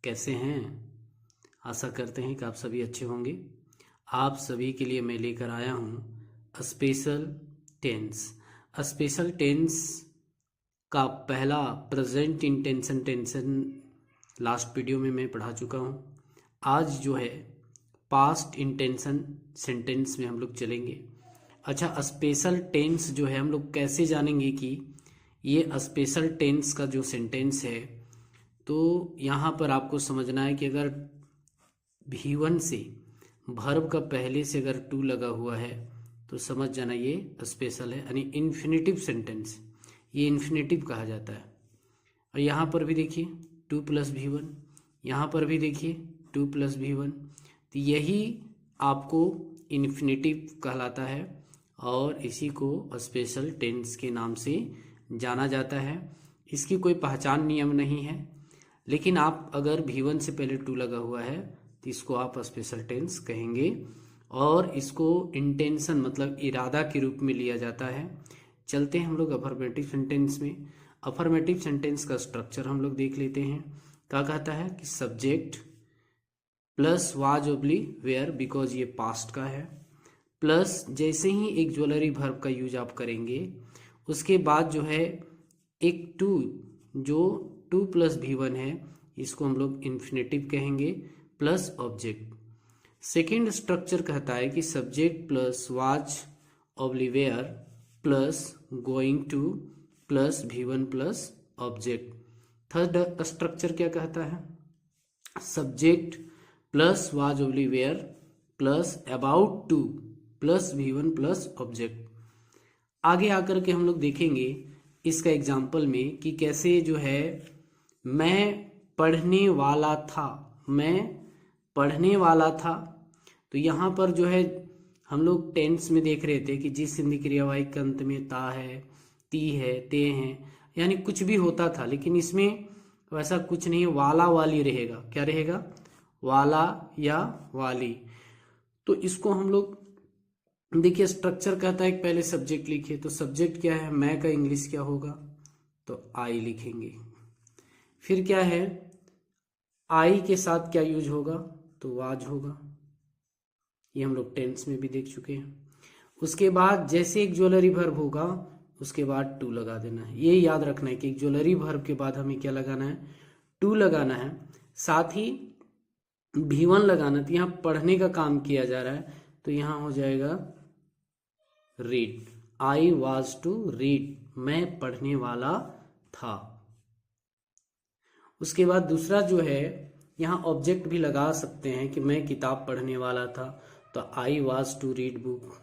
कैसे हैं? आशा करते हैं कि आप सभी अच्छे होंगे। आप सभी के लिए मैं लेकर आया हूँ स्पेशल टेंस। स्पेशल टेंस का पहला present intention tension last video में मैं पढ़ा चुका हूँ। आज जो है पास्ट इंटेंशन सेंटेंस में हम लोग चलेंगे। अच्छा, स्पेशल टेंस जो है हम लोग कैसे जानेंगे कि ये स्पेशल टेंस का जो सेंटेंस है, तो यहाँ पर आपको समझना है कि अगर V1 से वर्ब का पहले से अगर टू लगा हुआ है तो समझ जाना ये स्पेशल है, यानी इन्फिनेटिव सेंटेंस, ये इन्फिनेटिव कहा जाता है। और यहाँ पर भी देखिए 2 + V1, यहाँ पर भी देखिए 2 + V1, तो यही आपको इन्फिनेटिव कहलाता है और इसी को स्पेशल टेंस के नाम से जाना जाता है। इसकी कोई पहचान नियम नहीं है, लेकिन आप अगर V1 से पहले 2 लगा हुआ है तो इसको आप स्पेशल टेंस कहेंगे और इसको इंटेंशन मतलब इरादा के रूप में लिया जाता है। चलते हैं हम लोग अफर्मेटिव सेंटेंस में। अफर्मेटिव सेंटेंस का स्ट्रक्चर हम लोग देख लेते हैं। क्या कहता है कि subject plus was oblique were, because ये पास्ट का है, प्लस जैसे ही एक ज्वेलरी वर्ब का यूज आप करेंगे उसके बाद जो है एक टू, जो 2 + V1 है, इसको हम लोग इन्फिनेटिव कहेंगे, प्लस ऑब्जेक्ट। सेकेंड स्ट्रक्चर कहता है कि subject plus was oblique were plus going to plus V1 plus object. Third structure क्या कहता है? Subject plus was oblique were plus about to plus V1 plus object. आगे आकर के हम लोग देखेंगे इसका एग्जाम्पल में कि कैसे जो है मैं पढ़ने वाला था, मैं पढ़ने वाला था। तो यहाँ पर जो है हम लोग टेंस में देख रहे थे कि जिस हिंदी क्रियावाही के अंत में ता है, ती है, ते हैं, यानी कुछ भी होता था, लेकिन इसमें वैसा कुछ नहीं, वाला वाली रहेगा। क्या रहेगा? वाला या वाली। तो इसको हम लोग देखिए स्ट्रक्चर कहता है कि पहले सब्जेक्ट लिखिए, तो सब्जेक्ट क्या है? मैं का इंग्लिश क्या होगा? तो आई लिखेंगे। फिर क्या है? आई के साथ क्या यूज होगा? तो वाज होगा। ये हम लोग टेंस में भी देख चुके हैं। उसके बाद जैसे एक ज्वेलरी वर्ब होगा उसके बाद टू लगा देना है। ये याद रखना है कि एक ज्वेलरी वर्ब के बाद हमें क्या लगाना है? टू लगाना है। साथ ही V1 लगाना, तो यहाँ पढ़ने का काम किया जा रहा है, तो यहाँ हो जाएगा read. I was to read, मैं पढ़ने वाला था। उसके बाद दूसरा जो है यहाँ ऑब्जेक्ट भी लगा सकते हैं कि मैं किताब पढ़ने वाला था, तो I was to read book.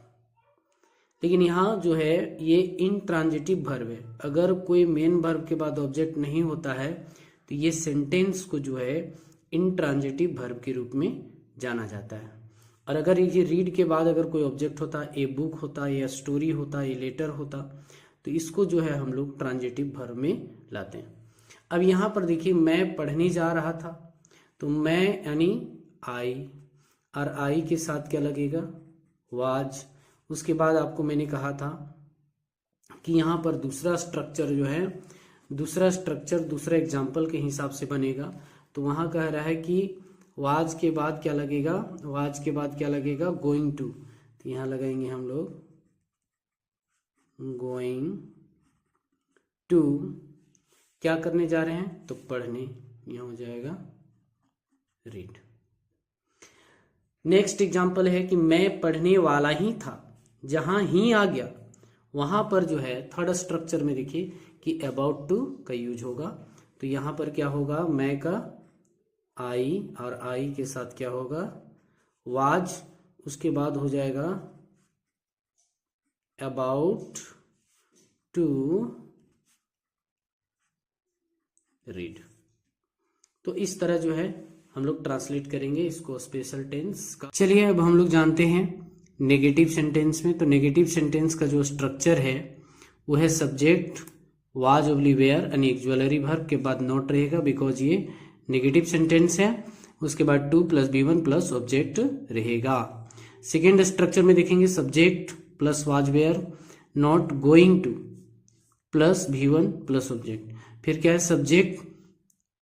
लेकिन यहाँ जो है ये इंट्रांजिटिव वर्ब है। अगर कोई मेन वर्ब के बाद ऑब्जेक्ट नहीं होता है तो ये सेंटेंस को जो है इंट्रांजिटिव वर्ब के रूप में जाना जाता है। और अगर ये रीड के बाद अगर कोई ऑब्जेक्ट होता, ए बुक होता, या स्टोरी होता, या लेटर होता, तो इसको जो है हम लोग ट्रांजिटिव वर्ब में लाते हैं। अब यहाँ पर देखिए मैं पढ़ने जा रहा था, तो मैं यानी आई, और आई के साथ क्या लगेगा? वाज। उसके बाद आपको मैंने कहा था कि यहाँ पर दूसरा स्ट्रक्चर जो है, दूसरा स्ट्रक्चर दूसरा एग्जाम्पल के हिसाब से बनेगा। तो वहाँ कह रहा है कि वाज के बाद क्या लगेगा? वाज के बाद क्या लगेगा? Going to. तो यहाँ लगाएंगे हम लोग गोइंग टू, क्या करने जा रहे हैं? तो पढ़ने। यहाँ हो जाएगा रीड। नेक्स्ट एग्जाम्पल है कि मैं पढ़ने वाला ही था, जहां ही आ गया वहां पर जो है थर्ड स्ट्रक्चर में देखिए कि अबाउट टू का यूज होगा। तो यहां पर क्या होगा? मैं का आई, और आई के साथ क्या होगा? वाज। उसके बाद हो जाएगा अबाउट टू रीड। तो इस तरह जो है हम लोग ट्रांसलेट करेंगे इसको स्पेशल टेंस का। चलिए अब हम लोग जानते हैं नेगेटिव सेंटेंस में। तो नेगेटिव सेंटेंस का जो स्ट्रक्चर है वो है सब्जेक्ट वाज ओब्ली वेयर, यानी एक ज्वेलरी वर्ब के बाद नॉट रहेगा, बिकॉज ये नेगेटिव सेंटेंस है। उसके बाद 2 + V1 प्लस ऑब्जेक्ट रहेगा। सेकेंड स्ट्रक्चर में देखेंगे subject plus was were not going to plus V1 plus object. फिर क्या है? Subject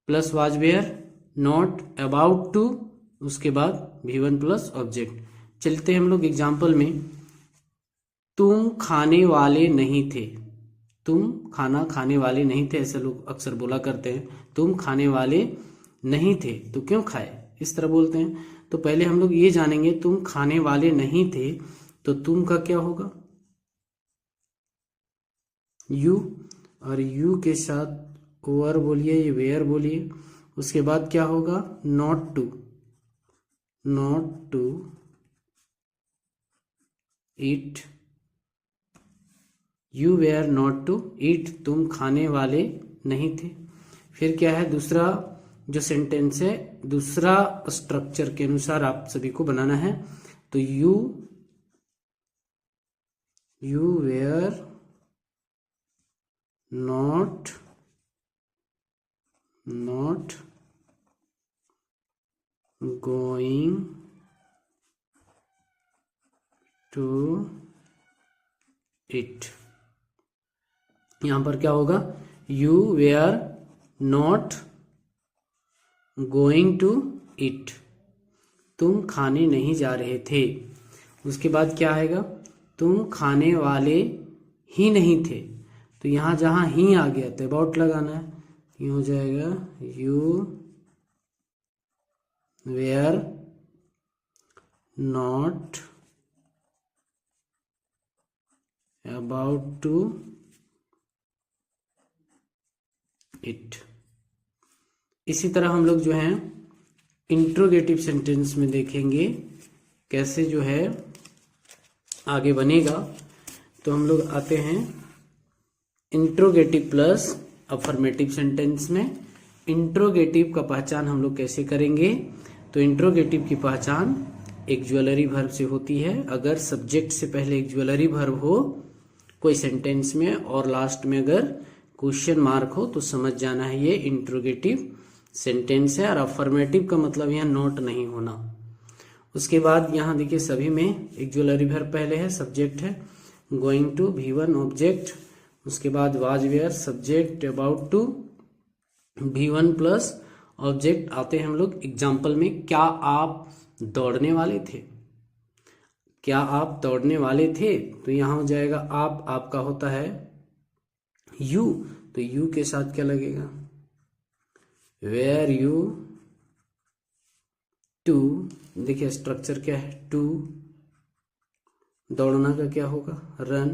plus was were not about to, उसके बाद V1 प्लस ऑब्जेक्ट। चलते हैं हम लोग एग्जाम्पल में। तुम खाने वाले नहीं थे, तुम खाना खाने वाले नहीं थे, ऐसे लोग अक्सर बोला करते हैं। तुम खाने वाले नहीं थे तो क्यों खाए, इस तरह बोलते हैं। तो पहले हम लोग ये जानेंगे, तुम खाने वाले नहीं थे तो तुम का क्या होगा, यू, और यू के साथ वर बोलिए, ये वेयर बोलिए। उसके बाद क्या होगा, not to, not to eat, you were not to eat, तुम खाने वाले नहीं थे। फिर क्या है, दूसरा जो सेंटेंस है, दूसरा स्ट्रक्चर के अनुसार आप सभी को बनाना है। तो you were not going to eat. यहां पर क्या होगा, you were not going to eat, तुम खाने नहीं जा रहे थे। उसके बाद क्या आएगा, तुम खाने वाले ही नहीं थे। तो यहां जहां ही आ गया तो अबाउट लगाना है, ये हो जाएगा you were not about to eat. इसी तरह हम लोग जो है इंट्रोगेटिव सेंटेंस में देखेंगे कैसे जो है आगे बनेगा। तो हम लोग आते हैं इंट्रोगेटिव प्लस अफर्मेटिव सेंटेंस में। इंट्रोगेटिव का पहचान हम लोग कैसे करेंगे, तो इंट्रोगेटिव की पहचान एक ज्वेलरी वर्ब से होती है। अगर सब्जेक्ट से पहले एक ज्वेलरी वर्ब हो कोई सेंटेंस में और लास्ट में अगर क्वेश्चन मार्क हो तो समझ जाना है ये इंट्रोगेटिव सेंटेंस है। और अफर्मेटिव का मतलब यहाँ नॉट नहीं होना। उसके बाद यहाँ देखिए सभी में एक ज्वेलरी वर्ब पहले है, सब्जेक्ट है, गोइंग टू V1 ऑब्जेक्ट, उसके बाद was were subject, about to V1 plus object. आते हैं हम लोग एग्जाम्पल में। क्या आप दौड़ने वाले थे, क्या आप दौड़ने वाले थे, तो यहां हो जाएगा आप, आपका होता है यू, तो यू के साथ क्या लगेगा, वेयर यू टू। देखिए स्ट्रक्चर क्या है, टू, दौड़ना का क्या होगा, run,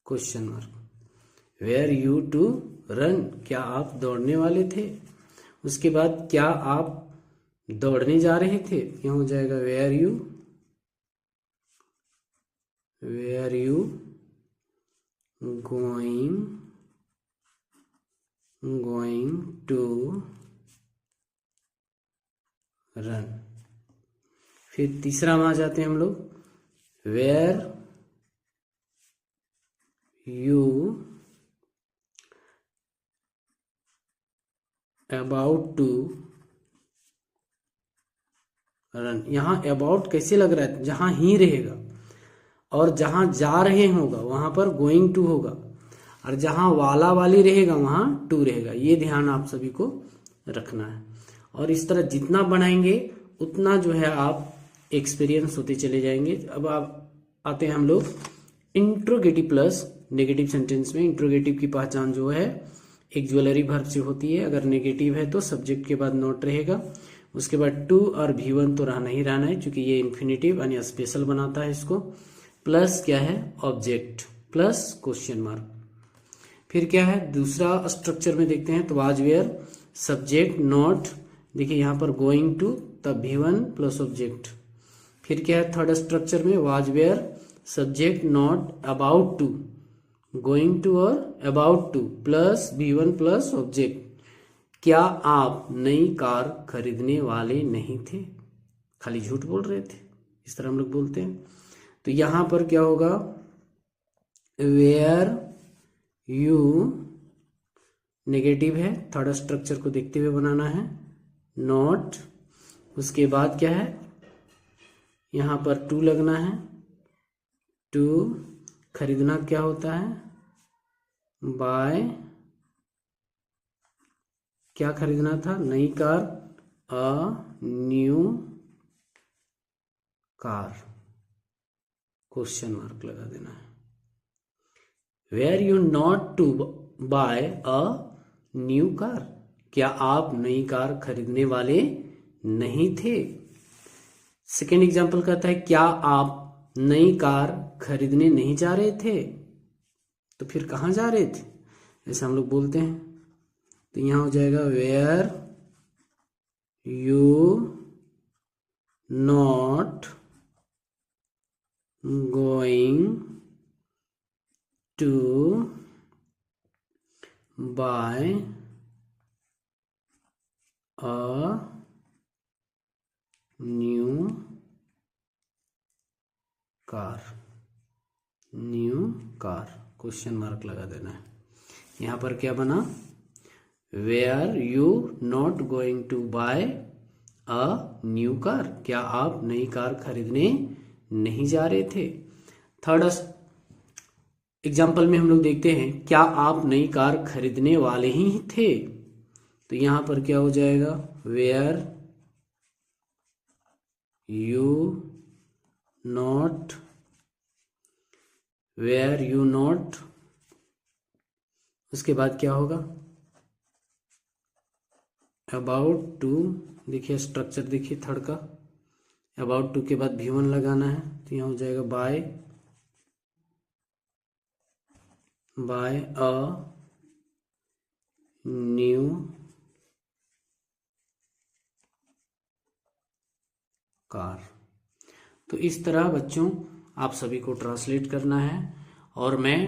question mark, were you to run, क्या आप दौड़ने वाले थे। उसके बाद क्या आप दौड़ने जा रहे थे, यहाँ हो जाएगा were you going to run. फिर तीसरा में आ जाते हैं हम लोग, were you about to run. यहां अबाउट कैसे लग रहा है, जहां ही रहेगा, और जहां जा रहे होगा वहां पर गोइंग टू होगा, और जहां वाला वाली रहेगा वहां टू रहेगा। ये ध्यान आप सभी को रखना है। और इस तरह जितना बनाएंगे उतना जो है आप एक्सपीरियंस होते चले जाएंगे। अब आप आते हैं हम लोग इंट्रोगेटिव प्लस नेगेटिव सेंटेंस में। इंट्रोगेटिव की पहचान जो है एक ज्वेलरी वर्ब से होती है। अगर नेगेटिव है तो सब्जेक्ट के बाद नॉट रहेगा, उसके बाद टू और V1 तो रहना ही रहना है क्योंकि ये इन्फिनेटिव यानी स्पेशल बनाता है इसको। प्लस क्या है, ऑब्जेक्ट प्लस क्वेश्चन मार्क। फिर क्या है दूसरा स्ट्रक्चर में देखते हैं, तो वाज वेयर सब्जेक्ट नॉट, देखिए यहाँ पर गोइंग टू, तब V1 प्लस ऑब्जेक्ट। फिर क्या है थर्ड स्ट्रक्चर में, was were subject not about to, going to और about to plus V1 plus object. क्या आप नई कार खरीदने वाले नहीं थे, खाली झूठ बोल रहे थे, इस तरह हम लोग बोलते हैं। तो यहां पर क्या होगा, वेयर यू नेगेटिव है, थर्ड स्ट्रक्चर को देखते हुए बनाना है, नॉट, उसके बाद क्या है यहां पर टू लगना है, टू, खरीदना क्या होता है, बाय, क्या खरीदना था? नई car, a new car, question mark लगा देना है। Were you not to buy a new car, क्या आप नई कार खरीदने वाले नहीं थे? सेकेंड एग्जाम्पल कहता है क्या आप नई कार खरीदने नहीं जा रहे थे? तो फिर कहाँ जा रहे थे, ऐसे हम लोग बोलते हैं। तो यहां हो जाएगा were you not going to buy a new car, new car, question mark लगा देना है। यहां पर क्या बना? Were you not going to buy a new car, क्या आप नई कार खरीदने नहीं जा रहे थे? थर्ड एग्जाम्पल में हम लोग देखते हैं क्या आप नई कार खरीदने वाले ही थे? तो यहां पर क्या हो जाएगा? Were you not, were you not, उसके बाद क्या होगा? अबाउट टू, देखिए स्ट्रक्चर देखिए थर्ड का, अबाउट टू के बाद V1 लगाना है, तो यहाँ हो जाएगा बाय अ न्यू कार। तो इस तरह बच्चों आप सभी को ट्रांसलेट करना है, और मैं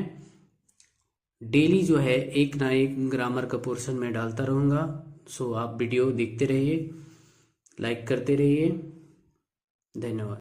डेली जो है एक ना एक ग्रामर का पोर्शन में डालता रहूँगा। सो आप वीडियो देखते रहिए, लाइक करते रहिए। धन्यवाद।